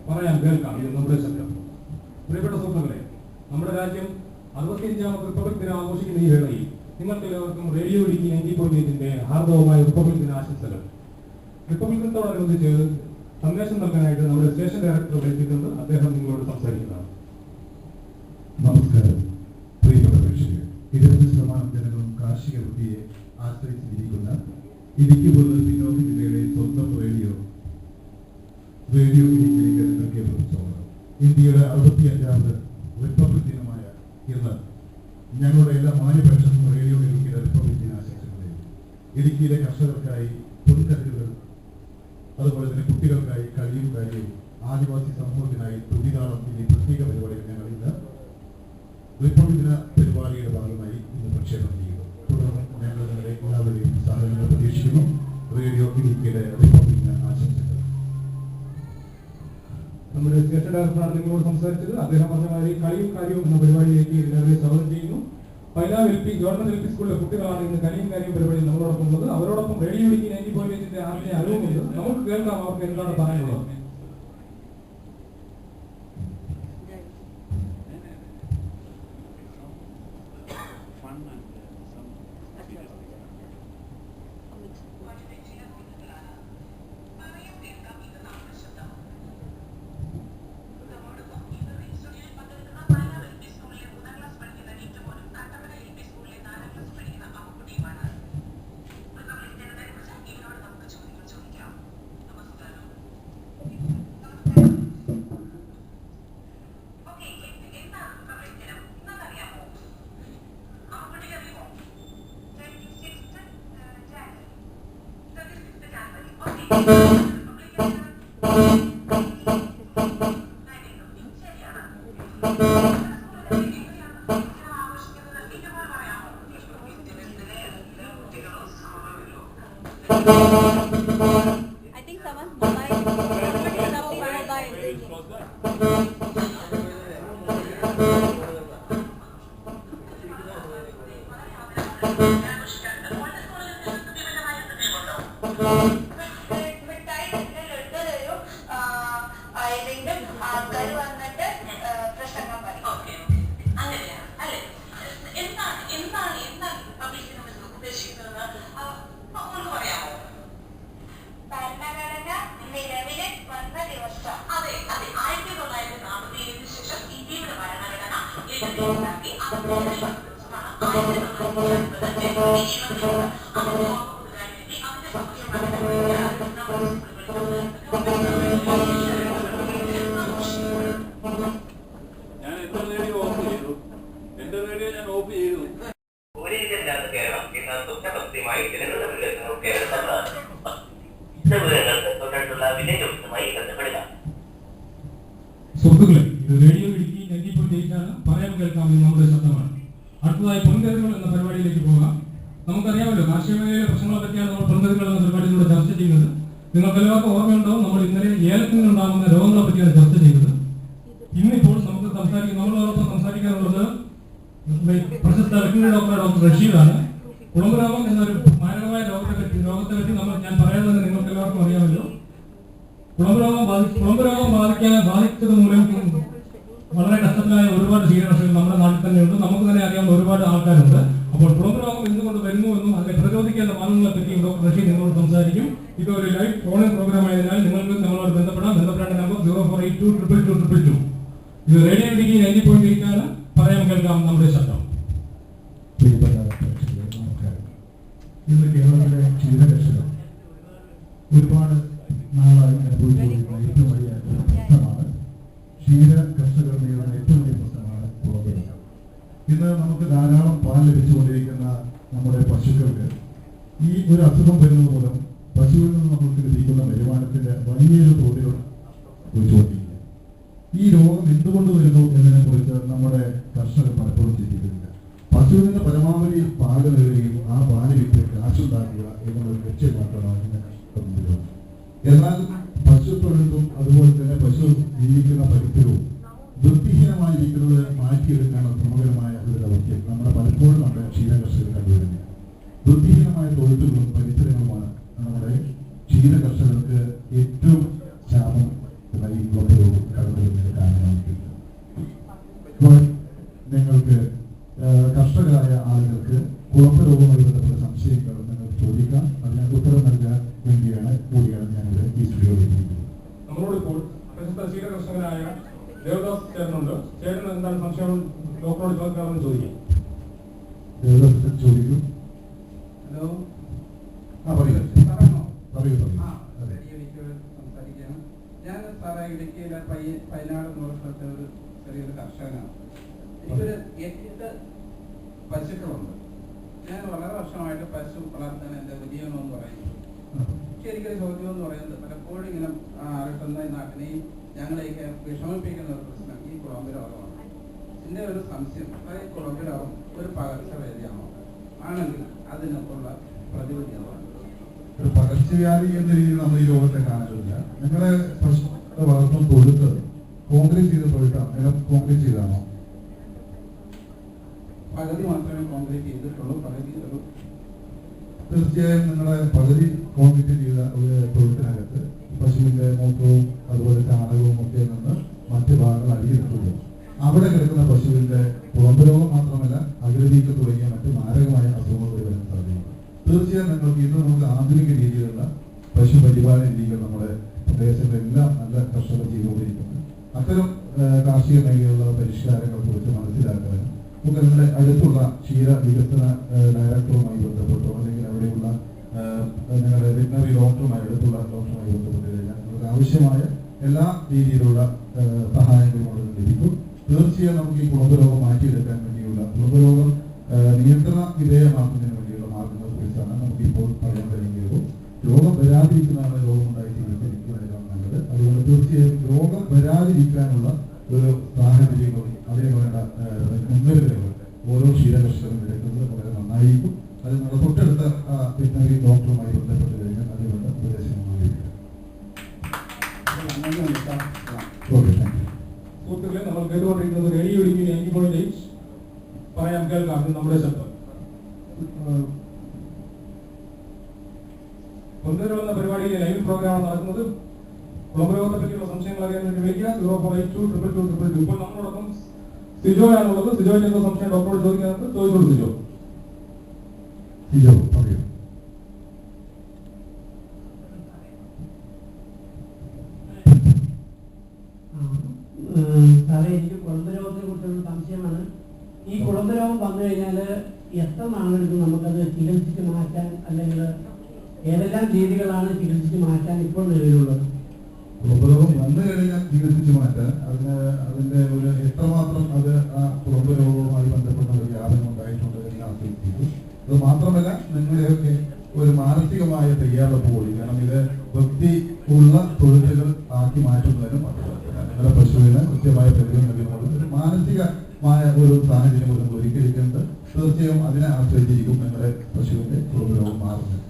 പറയാൻ കേൾക്കാം. ഇത് നമ്മുടെ ശബ്ദം. പ്രിയപ്പെട്ട സുഹൃത്തുക്കളെ, നമ്മുടെ രാജ്യം 65ാമത് റിപ്പബ്ലിക് ദിനം ആഘോഷിക്കുന്ന ഈ വേളയിൽ നിങ്ങൾക്ക് എല്ലാവർക്കും റേഡിയോ ഇടുക്കി 90.8 ഹാർദവമായ റിപ്പബ്ലിക് ദിന ആശംസകൾ. റിപ്പബ്ലിക് ദിനത്തോടനുബന്ധിച്ച് സന്ദേശം നൽകാനായിട്ട് നമ്മുടെ സ്റ്റേഷൻ ഡയറക്ടർ എത്തിയിട്ടുണ്ട്. അദ്ദേഹം നിങ്ങളോട് സംസാരിക്കുന്നതാണ്. നമസ്കാരം. പ്രിയപ്പെട്ട പ്രേക്ഷകർ, 20% ജനങ്ങളും കാർഷിക വൃത്തിയെ ആശ്രയിച്ചിരിക്കുന്ന ഇടുക്കി പോലുള്ള പിന്നോക്ക ജില്ലയുടെ സ്വന്തം റേഡിയോ ഇടുക്കിയിലേക്ക് നിങ്ങൾക്ക് സ്വാഗതം. ഇന്ത്യയുടെ 65ാമത് റിപ്പബ്ലിക് ദിനമായ ഇന്ന് ഞങ്ങളുടെ എല്ലാ മാന്യപക്ഷത്തും റേഡിയോ ഇടുക്കിയുടെ റിപ്പബ്ലിക് ദിനാശംസകളെ. ഇടുക്കിയിലെ കർഷകർക്കായി പൊതുക്കതിരുകൾ, അതുപോലെ തന്നെ കുട്ടികൾക്കായി കളിയും കാര്യവും, ആദിവാസി സമൂഹത്തിനായി തുടിതാളം എന്നീ പ്രത്യേക പരിപാടികൾ ഞങ്ങൾ ഇന്ന് റിപ്പബ്ലിക് ദിന പരിപാടിയുടെ ഭാഗമായി ഇന്ന് പ്രക്ഷേപണം ചെയ്യുന്നു. തുടർന്ന് ഞങ്ങൾ നിങ്ങളുടെ എല്ലാവരുടെയും സഹകരണം പ്രതീക്ഷിക്കുന്നു. റേഡിയോ ഇടുക്കിയുടെ റിപ്പബ്ലിക് ദിന ആശംസകൾ. നമ്മുടെ സ്റ്റേഷൻ ഡയറക്ടറാണ് നിങ്ങളോട് സംസാരിച്ചത്. അദ്ദേഹം പറഞ്ഞ മാതിരി കളിയും കാര്യവും എന്ന പരിപാടിയിലേക്ക് എല്ലാവരെയും സ്വാഗതം ചെയ്യുന്നു. പൈലാവ് ഗവൺമെന്റ് എൽ പി സ്കൂളിലെ കുട്ടികളാണ് ഇന്ന് കളിയും കാര്യവും പരിപാടി നമ്മളോടൊപ്പം ഉള്ളത്. അവരോടൊപ്പം റേഡിയോ ഇടുക്കി 90.8 ആറിനെ അറിവുമുണ്ട്. നമുക്ക് കേൾക്കാം അവർക്ക് എന്താണ് പറയാനുള്ളത്. I think someone's mobile. സുഹൃത്തുക്കളെ, ഇത് റേഡിയോ ഇടുക്കി 90.8 പറയാൻ കേൾക്കാം നമ്മുടെ ശബ്ദമാണ്. അടുത്തതായി പൊൻകരുകൾ എന്ന പരിപാടിയിലേക്ക് പോകാം. നമുക്കറിയാമല്ലോ, കാർഷിക മേഖലയിലെ പ്രശ്നങ്ങളെ പറ്റിയാണ് നമ്മൾ പൊൻകരുകൾ എന്ന പരിപാടിയിലൂടെ ചർച്ച ചെയ്യുന്നത്. നിങ്ങൾക്ക് എല്ലാവർക്കും ഓർമ്മയുണ്ടാവും, നമ്മൾ ഇന്നലെ ഏലത്തിനുണ്ടാകുന്ന രോഗങ്ങളെ പറ്റിയാണ് ചർച്ച ചെയ്തത്. ഇന്നിപ്പോൾ നമുക്ക് നമ്മളോടൊപ്പം സംസാരിക്കാനുള്ളത് പ്രശസ്ത വെറ്റിനറി ഡോക്ടർ റഷീദാണ്. കുളമ്പ് രോഗം എന്നൊരു മാരകമായ രോഗത്തെ പറ്റി ഞാൻ പറയുന്നത് നിങ്ങൾക്ക് എല്ലാവർക്കും അറിയാമല്ലോ. കുളമ്പ് രോഗം ബാധിച്ചത് മൂലം വളരെ കഷ്ടത്തിലായ ഒരുപാട് ക്ഷീരകർഷകർ നമ്മുടെ നാട്ടിൽ തന്നെയുണ്ട്. നമുക്ക് തന്നെ അറിയാവുന്ന ഒരുപാട് ആൾക്കാരുണ്ട്. അപ്പോൾ കുളമ്പ് രോഗം എന്തുകൊണ്ട് വരുന്നു എന്നും അതിനെ പ്രതിരോധിക്കേണ്ട മാർഗങ്ങളെ പറ്റിയും ഡോക്ടർ റഷീദ് നിങ്ങളോട് സംസാരിക്കും. ഇത് ഒരു ലൈവ് ഫോണിൻ പ്രോഗ്രാം ആയതിനാൽ നിങ്ങൾക്ക് നമ്മളോട് ബന്ധപ്പെടേണ്ട നമ്പർ 0482222222. ഇത് റേഡിയോ ഇടുക്കി 90.8 പറയാൻ കേൾക്കാം നമ്മുടെ ശബ്ദം. ഇന്ന് കേരളത്തിലെ ക്ഷീരകർഷകർ ഒരുപാട് നാളായി അനുഭവിച്ചുകൊണ്ടിരിക്കുന്ന ഏറ്റവും വലിയ പ്രശ്നമാണ് ക്ഷീര കർഷകർ നേരിടുന്ന ഏറ്റവും വലിയ പ്രശ്നമാണ് കുളമ്പ് രോഗം. ഇന്ന് നമുക്ക് ധാരാളം പാൽ ലഭിച്ചുകൊണ്ടിരിക്കുന്ന നമ്മുടെ പശുക്കൾക്ക് ഈ ഒരു അസുഖം വരുന്നത് മൂലം പശുവിൽ നിന്ന് നമുക്ക് ലഭിക്കുന്ന വരുമാനത്തിന്റെ വലിയൊരു തോതിലുള്ള കുറിച്ചുകൊണ്ടിരിക്കുക. ഈ രോഗം എന്തുകൊണ്ട് വരുന്നു എന്നതിനെ കുറിച്ച് നമ്മുടെ കർഷകർ പലപ്പോഴും ചിന്തിക്കുന്നില്ല. പശുവിന്റെ പരമാവധി പാല് നേടുകയും ആ പാല് വിറ്റ് കാശുണ്ടാക്കുക എന്നുള്ളൊരു ലക്ഷ്യം മാത്രമാണ് ഇന്ന് കർഷകർ മുന്നിലുള്ളത്. എന്നാൽ പശു തൊഴിലും അതുപോലെ തന്നെ പശു ജീവിക്കുന്ന പരിസരവും വൃത്തിഹീനമായിരിക്കുന്നത് മാറ്റിയെടുക്കാനുള്ള ശ്രമകരമായ ഒരു ദൗത്യം നമ്മുടെ പലപ്പോഴും നമ്മുടെ ക്ഷീര കർഷകർ കണ്ടുവരുന്നത്. വൃത്തിഹീനമായ തൊഴിലുകളും പരിസരങ്ങളുമാണ് നമ്മുടെ ക്ഷീര കർഷകർക്ക് ഏറ്റവും ശാപം ക്ഷീരകർഷകനായ ദേവദാസ് ചേട്ടനുണ്ട്. ചേട്ടൻ എന്താണ് സംശയം ഡോക്ടറോട് ചോദിക്കാമെന്ന് ചോദിക്കും. ദേവദാസ് ചോദിക്കും. ഹലോ, പറയൂ. സംസാരിക്കുകയാണ്. ഞാൻ സാറേ ഇടുക്കിയിലെ പൈനാട് എന്ന സ്ഥലത്തെ ഒരു ചെറിയൊരു കർഷകനാണ്. എനിക്കൊരു 8 പശുക്കളുണ്ട്. ഞാൻ വളരെ വർഷമായിട്ട് പശു വളർത്താൻ എൻ്റെ ഉപജീവനമെന്ന് പറയുന്നത്. പക്ഷെ എനിക്കൊരു ചോദ്യം എന്ന് പറയുന്നത് പലപ്പോഴും ഇങ്ങനെ കിട്ടുന്ന നാട്ടിനെയും ഞങ്ങളെയൊക്കെ വിഷമിപ്പിക്കുന്ന ഒരു പ്രശ്നം ഈ കുളമ്പ് രോഗമാണ്. എൻ്റെ ഒരു സംശയം, ഈ കുളമ്പ് രോഗം ഒരു പകർച്ചവ്യാധിയാണോ? ആണെങ്കിൽ അതിനൊക്കെയുള്ള പ്രതിവിധി എന്താണ്? ഒരു പകർച്ചവ്യാധി എന്ന രീതിയിൽ നമ്മൾ ഈ രോഗത്തെ കാണുന്നില്ല. നിങ്ങളെ വളർത്തുന്ന തൊഴുത്ത് കോൺക്രീറ്റ് ചെയ്ത തൊഴുത്താണ്, നിലം കോൺക്രീറ്റ് ചെയ്താണോ? പകുതി മാത്രമേ കോൺക്രീറ്റ് ചെയ്തിട്ടുള്ളൂ, പകുതി ഒരു തീർച്ചയായും നിങ്ങളെ പകുതി കോൺക്രീറ്റ് ചെയ്ത ഒരു തൊഴുത്തിനകത്ത് പശുവിന്റെ മൂത്രവും അതുപോലെ ചാണകവും ഒക്കെ നിന്ന് മറ്റു ഭാഗങ്ങൾ അടിയിലിട്ടുള്ളൂ. അവിടെ കിടക്കുന്ന പശുവിന്റെ കുളമ്പ് രോഗം മാത്രമല്ല അഗ്രവീക്കം തുടങ്ങിയ മറ്റ് മാരകമായ അസുഖങ്ങൾ വരാൻ സാധ്യതയുണ്ട്. തീർച്ചയായും നിങ്ങൾക്ക് ഇന്ന് നമുക്ക് ആധുനിക രീതിയിലുള്ള പശു പരിപാലന രീതികൾ നമ്മുടെ പ്രദേശങ്ങളിലെല്ലാം നല്ല കർഷകർ ചെയ്തുകൊണ്ടിരിക്കുന്നു. അത്തരം കാർഷിക മേഖലയിലുള്ള പരിഷ്കാരങ്ങളെ കുറിച്ച് മനസ്സിലാക്കാനും നമുക്ക് നിങ്ങളുടെ അടുത്തുള്ള ക്ഷീര വികസന ഡയറക്ടറുമായി ബന്ധപ്പെട്ടോ അല്ലെങ്കിൽ അവിടെയുള്ള നിങ്ങളുടെ വെറ്റിനറി ഡോക്ടറുമായി അടുത്തുള്ള ഡോക്ടറുമായി ബന്ധപ്പെട്ട് കഴിഞ്ഞാൽ നിങ്ങൾക്ക് ആവശ്യമായ എല്ലാ രീതിയിലുള്ള സഹായങ്ങളും അവിടെ ലഭിക്കും. തീർച്ചയായും നമുക്ക് ഈ കുളമ്പ് രോഗം മാറ്റിയെടുക്കാൻ വേണ്ടിയുള്ള കുളമ്പ് രോഗം നിയന്ത്രണ വിധേയമാക്കുന്നതിന് വേണ്ടിയുള്ള മാർഗങ്ങളെ കുറിച്ചാണ് നമുക്കിപ്പോൾ പറയാൻ കഴിയുന്നത്. രോഗം വരാതിരിക്കുന്നതാണ് രോഗം ഉണ്ടായിത്തീരുന്നതിനേക്കാൾ നല്ലത്. അതുകൊണ്ട് തീർച്ചയായും രോഗം വരാതിരിക്കാനുള്ള ഒരു സാഹചര്യങ്ങളും അതിന് വേണ്ട മുൻകരുതലുകൾ ഓരോ ക്ഷീരകർഷകരും എടുക്കുന്നത് വളരെ നന്നായിരിക്കും. അത് നമ്മുടെ തൊട്ടടുത്ത വെറ്റിനറി ഡോക്ടറുമായി ബന്ധപ്പെട്ട് കഴിഞ്ഞാൽ അതിനുള്ള ഉപദേശങ്ങൾ ലഭിക്കും. Okay, thank you. സുഹൃത്തുക്കളെ, നമ്മൾ കേട്ടുകൊണ്ടിരിക്കുന്നത് റേഡിയോ ഇടുക്കി 90.8 പറയാം കേൾക്കാം നമ്മുടെ ശബ്ദം. പൊന്തൂരം എന്ന പരിപാടിയിലെ ലൈവ് പ്രോഗ്രാമാണ് നടക്കുന്നത്. കുളമ്പ് രോഗത്തെ പറ്റിയുള്ള സംശയങ്ങൾ അറിയാൻ വേണ്ടി വിളിക്കുക 0482222. ഇപ്പോൾ നമ്മളോടൊപ്പം സിജോയാണുള്ളത്. സിജോയ്ക്ക് എന്താ സംശയം ഡോക്ടറോട് ചോദിക്കാനുണ്ട്? ചോദിച്ചോളൂ സിജോ. സിജോ പറയൂ. സാറേ, എനിക്ക് കുളമ്പ് രോഗത്തെ കുറിച്ചൊരു സംശയമാണ്. ഈ കുളമ്പ് രോഗം വന്നു കഴിഞ്ഞാൽ എത്ര നാളെടുക്കും നമുക്കത് ചികിത്സിച്ച് മാറ്റാൻ, അല്ലെങ്കിൽ ഏതെല്ലാം രീതികളാണ് ചികിത്സിച്ച് മാറ്റാൻ ഇപ്പോൾ നിലവിലുള്ളത്? കുളമ്പ് രോഗം വന്നു കഴിഞ്ഞാൽ ചികിത്സിച്ച് മാറ്റാൻ അതിന്റെ ഒരു എത്രമാത്രം അത് ആ കുളമ്പ് രോഗവുമായി ബന്ധപ്പെട്ട ഒരു വ്യാപനം ഉണ്ടായിട്ടുണ്ട് എന്ന് ആശ്രയിച്ചിരിക്കും. അത് മാത്രമല്ല നിങ്ങളുടെയൊക്കെ ഒരു മാനസികമായ തയ്യാറെടുപ്പ് കൂടി കാരണം ഇത് വ്യക്തി ഉള്ള തൊഴിലുകൾ ആക്കി മാറ്റുന്നതിനും നിങ്ങളുടെ പശുവിന് കൃത്യമായ പരിഗണന നൽകുന്നത് ഒരു മാനസികമായ ഒരു സാഹചര്യം ഒരുക്കിയിരിക്കുന്നത്. തീർച്ചയായും അതിനെ ആശ്രയിച്ചിരിക്കും നിങ്ങളുടെ പശുവിന്റെ കുളമ്പ് രോഗം മാറുന്നത്.